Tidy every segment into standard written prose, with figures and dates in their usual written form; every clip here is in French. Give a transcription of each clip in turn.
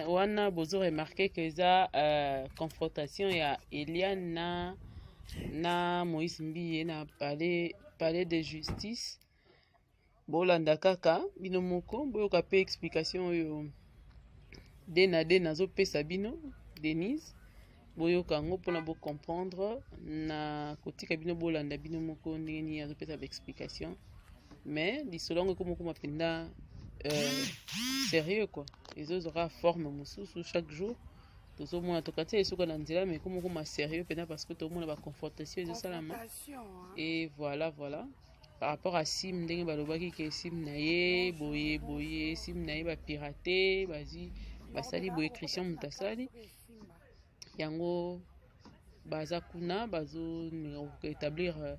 wana bozo remarqué que ça confrontation ya Eliane na Moïse Mbiye na palais de justice bolanda kaka bino moko boyoka pe explication oyo dena azopesa bino Denise boyoka ngo mpona bocomprendre na kotika bino bolanda bino moko ndenge nini azopesa baexplication mais lisolo yango ekomokoma mpenza sérieux quoi ezozwaka forme mosusu chaque jour tozomona tokatia esuka na nzela mais ekomokoma sérieux mpenza parce que tomona baconfrontation ezosalama et voilà par rapport à sim ndenge balobaki ke sim na ye boye sim na ye bapirate bazi basali boye christian moto asali yango baza kuna bazo établir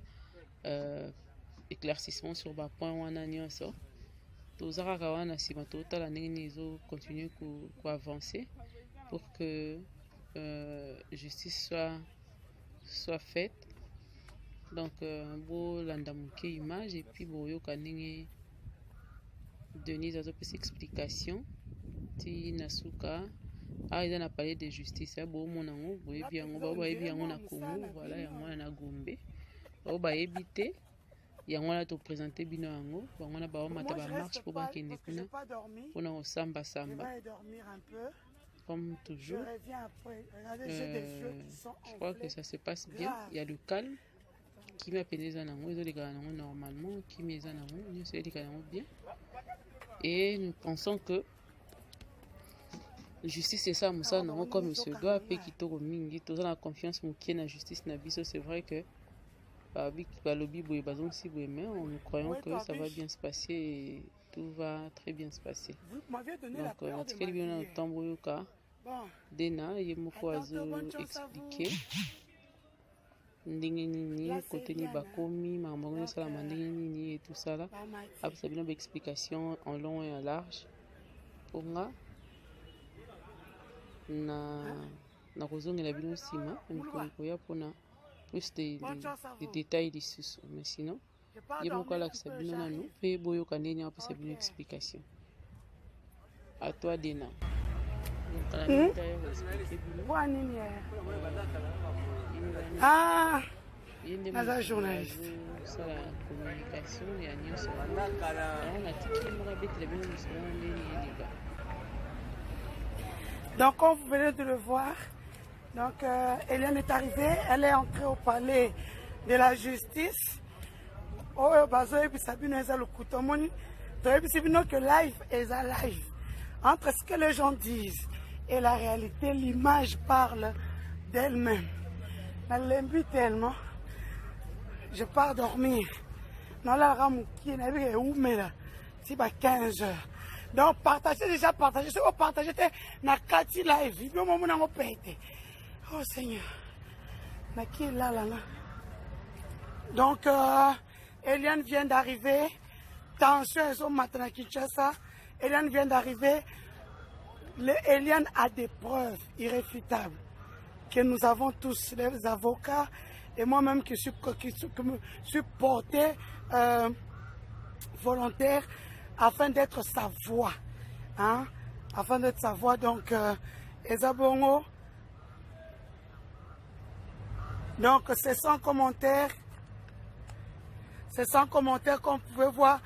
éclaircissement sur bapoint wana nyonso toza kaka wana nsima totala ndenge nini ezocontinue koavancer pour que justice soit faite. Donc bolanda moke image et puis boyoka ndenge Denise azopesa explication ti na suka eza na palais de justice bomona yango boyebi yango bao bayebi yango na Congo voilà yango wana na Gombe bao bayebi te yango wana topresente bino yango bango wana baomata bamarche mpo bakende kuna mpona kosambasamba comme toujours. Je crois que ça se passe bien, il y a le calme qui m'a peine les anango, ils ont les ganango normalement, qui met les anango, nous sommes les ganango bien. Et nous pensons que justice c'est ça, Moussa, non, comme il se doit, paix qui toro mingi, tous la confiance qui est dans la justice nabiso, c'est vrai que mais nous croyons que ça va bien se passer et tout va très bien se passer. Donc, en tout cas, il y a un temps Dena, il y a beaucoup à expliquer. Ndenge nini côté ni bakomi mamango sala mandenge nini et tout ça là après ça bien explication en long et en large pour nga na kozongela bino sima mikoya pona plus de détails lisusu mais sinon ye moko alakisa bino nanu mpe boyoka ndenge apesa bino explication. À toi Dena. Ah, naza journaliste. Donc, comme vous venez de le voir, donc Eliane est arrivée, elle est entrée au palais de la justice. Oh, bazo et Sabino est le couteau moni. Que live est live. Entre ce que les gens disent et la réalité, l'image parle d'elle-même. Je l'aime tellement. Je pars dormir. Dans la ramouki, il y a où là? C'est 15 heures. Donc partagez déjà, partagez. Si vous partagez, na Kati live. Vidéo moment où on pète. Oh Seigneur. Na qui là. Donc Eliane vient d'arriver. Tension est au matin à Kinshasa. Eliane vient d'arriver. Eliane a des preuves irréfutables que nous avons tous, les avocats et moi-même qui me suis porté volontaire afin d'être sa voix. Hein? Afin d'être sa voix. Donc, Ezabongo. Donc, c'est sans commentaire. C'est sans commentaire comme vous pouvez voir.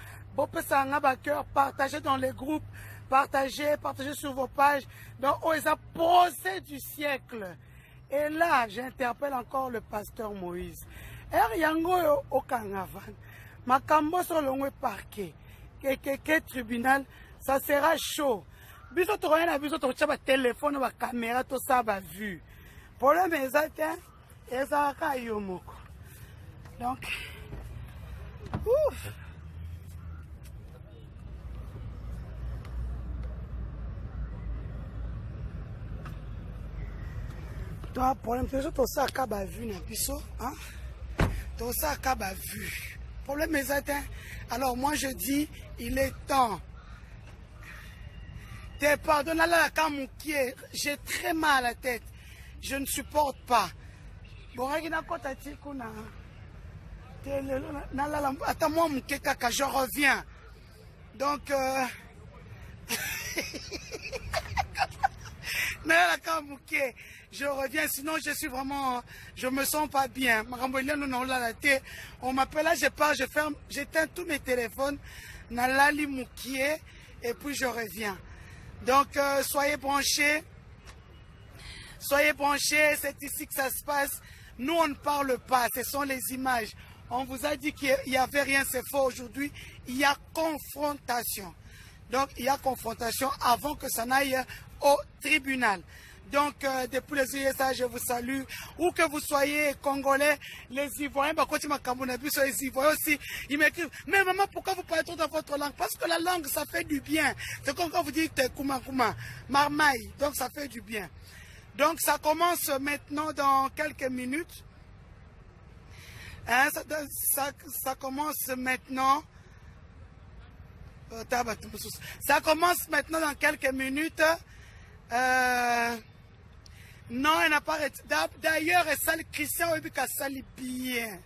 Partagez dans les groupes. Partagez sur vos pages. Donc, on les a posé du siècle. Et là, j'interpelle encore le pasteur Moïse. Yango au Kangavan. Makambo sur le parquet. Quel tribunal, ça sera chaud. Biso to rien biso to chaba téléphone ba caméra to ça ba vu. Problème exact ezaka yomoko. Donc ouf. Toi, problème, c'est tout ça qui a vu, hein? Tout ça qui a vu. Problème est atteint. Alors, moi, je dis, il est temps. T'es pardonne à la camoukier. J'ai très mal à la tête. Je ne supporte pas. Bon, attends-moi, mon kekaka, je reviens. Donc, Je reviens, sinon je suis vraiment, je me sens pas bien. On m'appelle là, je pars, je ferme, j'éteins tous mes téléphones, Nalali Moukié, et puis je reviens. Donc soyez branchés, c'est ici que ça se passe. Nous on ne parle pas, ce sont les images. On vous a dit qu'il n'y avait rien, c'est faux aujourd'hui. Il y a confrontation. Donc il y a confrontation avant que ça n'aille au tribunal. Donc, depuis les USA, je vous salue. Où que vous soyez, Congolais, les Ivoiriens, les Ivoiriens aussi, ils m'écrivent, mais maman, pourquoi vous parlez trop dans votre langue? Parce que la langue, ça fait du bien. C'est comme quand vous dites Kouma Kouma, Marmaille, donc ça fait du bien. Donc, ça commence maintenant dans quelques minutes. Hein, ça commence maintenant. Ça commence maintenant dans quelques minutes. Non, elle n'a pas arrêté. D'ailleurs, Christian, ça bien.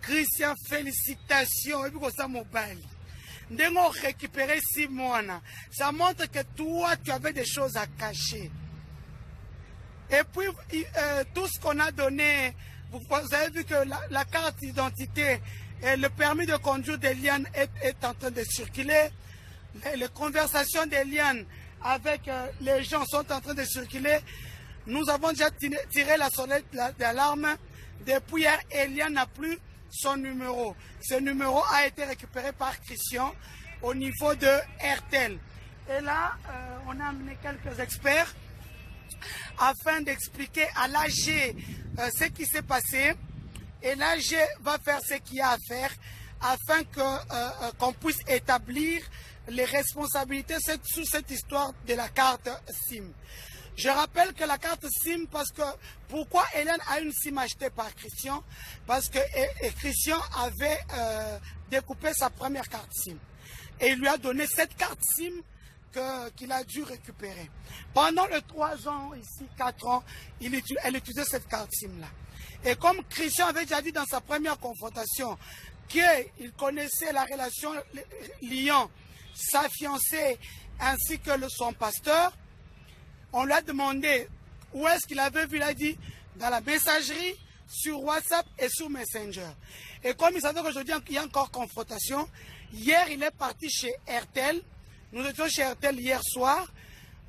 Christian, félicitations. Récupérer 6 mois. Ça montre que toi, tu avais des choses à cacher. Et puis, tout ce qu'on a donné, vous avez vu que la carte d'identité et le permis de conduire d'Eliane est en train de circuler. Les conversations d'Eliane avec les gens sont en train de circuler. Nous avons déjà tiré la sonnette d'alarme. Depuis hier, Eliane n'a plus son numéro. Ce numéro a été récupéré par Christian au niveau de RTL. Et là, on a amené quelques experts afin d'expliquer à l'AG ce qui s'est passé. Et l'AG va faire ce qu'il y a à faire afin qu'on puisse établir les responsabilités sous cette histoire de la carte SIM. Je rappelle que la carte SIM, parce que pourquoi Hélène a une SIM achetée par Christian? Parce que Christian avait découpé sa première carte SIM. Et il lui a donné cette carte SIM qu'il a dû récupérer. Pendant les 3 ans, ici 4 ans, elle utilisait cette carte SIM-là. Et comme Christian avait déjà dit dans sa première confrontation qu'il connaissait la relation liant sa fiancée ainsi que son pasteur, on lui a demandé où est-ce qu'il avait vu. Il a dit dans la messagerie, sur WhatsApp et sur Messenger. Et comme il savait qu'aujourd'hui il y a encore confrontation, hier il est parti chez RTL. Nous étions chez RTL hier soir.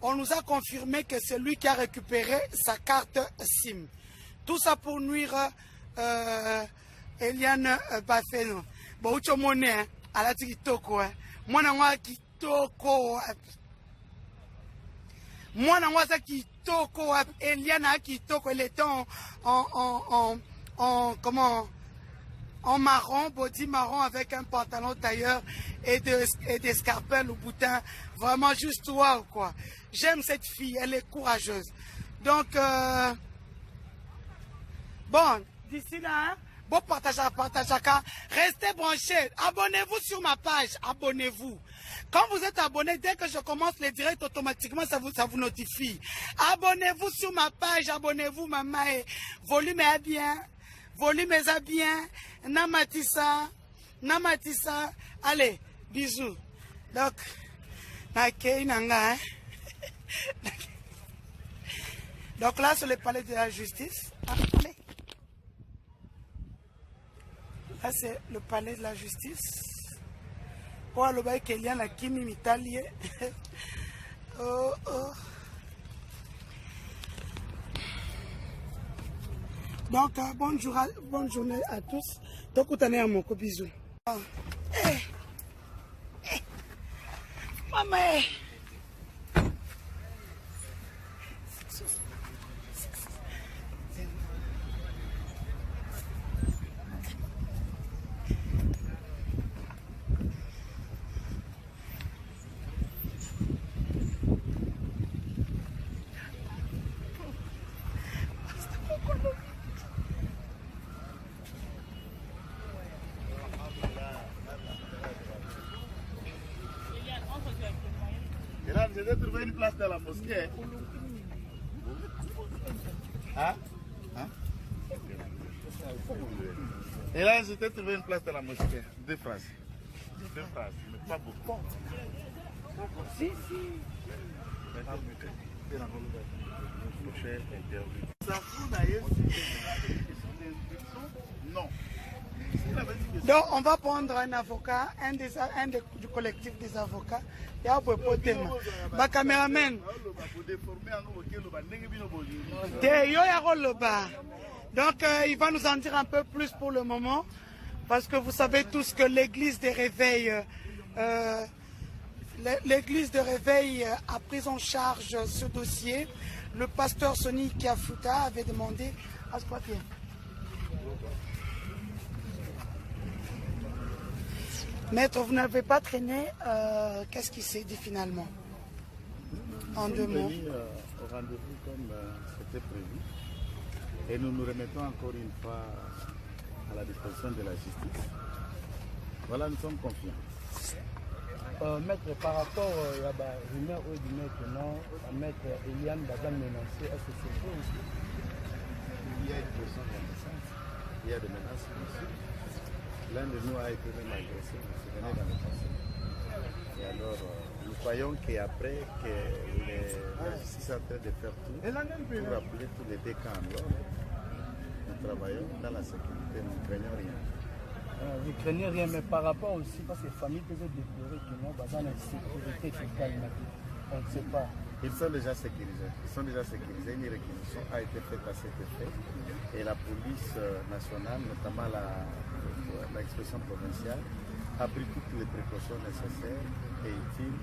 On nous a confirmé que c'est lui qui a récupéré sa carte SIM. Tout ça pour nuire Eliane Bafeno. Bon, tu monnaie, à la kitoko. Moi, je kitoko. Moi, je kitoko. Eliane kitoko. Elle était en marron, body marron avec un pantalon tailleur et des scarpelles au boutin. Vraiment juste waouh, quoi. J'aime cette fille, elle est courageuse. Donc, bon, d'ici là, bon, partagez. Restez branchés. Abonnez-vous sur ma page. Abonnez-vous. Quand vous êtes abonné, dès que je commence les directs, automatiquement, ça vous notifie. Abonnez-vous sur ma page. Abonnez-vous, maman. Volume est bien. Volume est bien. Namatissa. Allez, bisous. Donc, donc là, c'est le palais de la justice. Allez. Là, c'est le palais de la justice. Oh, le bail qu'il y a la Kimi Mitalier. Oh. Donc, bonne journée à tous. Donc, vous tenez à mon coup, bisous. Maman. Je vais trouver une place dans la mosquée. Hein? Et là, je t'ai trouvé une place dans la mosquée. 2 phrases. 2 phrases, mais pas beaucoup. Si. Non. Donc, on va prendre un avocat, du collectif des avocats. Il y a un peu de thème. Ma caméraman. Donc, il va nous en dire un peu plus pour le moment. Parce que vous savez tous que l'église des réveils, a pris en charge ce dossier. Le pasteur Sonny Kiafuta avait demandé à ce papier. Maître, vous n'avez pas traîné. Qu'est-ce qui s'est dit finalement? En deux mots. Au rendez-vous comme c'était prévu. Et nous nous remettons encore une fois à la disposition de la justice. Voilà, nous sommes confiants. Maître, par rapport à la rumeur du maintenant, Maître Eliane Baza menacé, est-ce que c'est vrai aussi? Il y a une question de menace. Il y a des menaces aussi. L'un de nous a été même agressé, vous vous souvenez, dans le passé. Et alors, nous croyons qu'après que la justice est en train de faire tout pour rappeler tous les deux camps en l'ordre, nous travaillons dans la sécurité, nous ne craignons rien. Vous craignez rien, mais par rapport aussi, parce que les familles peuvent déplorer que nous, dans la sécurité fiscale, on ne sait pas. Ils sont déjà sécurisés. Une réquisition a été faite à cet effet. Et la police nationale, notamment l'expression provinciale, a pris toutes les précautions nécessaires et utiles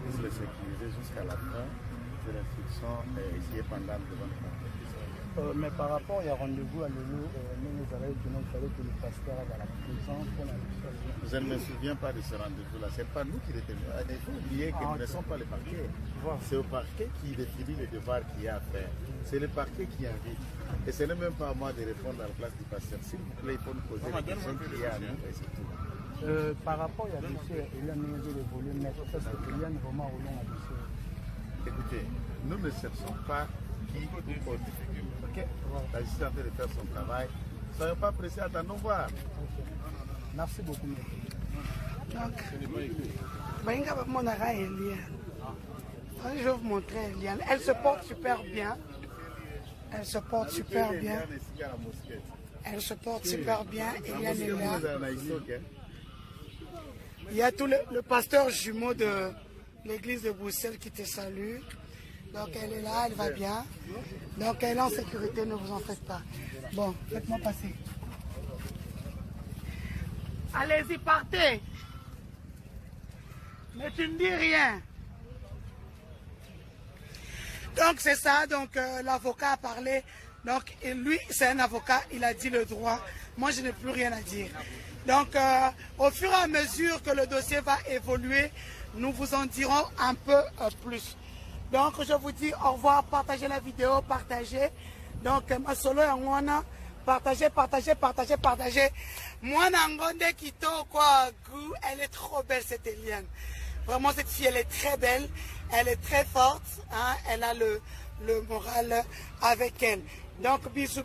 pour les sécuriser jusqu'à la fin de l'instruction ici pendant le devant de mais par rapport à rendez-vous à Lolo, nous avons dit qu'il fallait que le pasteur aille à la prison pour la justice. Je ne me souviens pas de ce rendez-vous-là. Ce n'est pas nous qui déterminons. Il faut oublier que nous ne sommes pas le parquet. C'est au parquet qui définit les devoirs qu'il y a à faire. C'est le parquet qui invite. Et ce n'est même pas à moi de répondre à la place du pasteur. S'il vous plaît, il faut nous poser les questions qu'il y a à nous et c'est tout. Par rapport à dossier, il y a mis le volume, mais est-ce qu'il y a un roman au long à dossier? Écoutez, nous ne cherchons pas qui ou quoi. Ok, la justice est en train de faire son travail. Soyons pas pressés, attendons voir. Merci beaucoup. Donc, je vais vous montrer Eliane. Elle se porte super bien. Elle se porte super bien. Elle se porte super bien. Eliane est là. Il y a tout le pasteur jumeau de l'église de Bruxelles qui te salue. Donc elle est là, elle va bien. Donc elle est en sécurité, ne vous en faites pas. Bon, faites-moi passer. Allez-y, partez. Mais tu ne dis rien. Donc c'est ça, donc l'avocat a parlé. Donc lui, c'est un avocat, il a dit le droit. Moi, je n'ai plus rien à dire. Donc au fur et à mesure que le dossier va évoluer, nous vous en dirons un peu plus. Donc je vous dis au revoir, partagez la vidéo, partagez. Donc ma solo ya mwana, partagez. Mwana ngonde kito kwa goût, elle est trop belle cette Eliane. Vraiment cette fille, elle est très belle, elle est très forte, hein, elle a le moral avec elle. Donc bisous.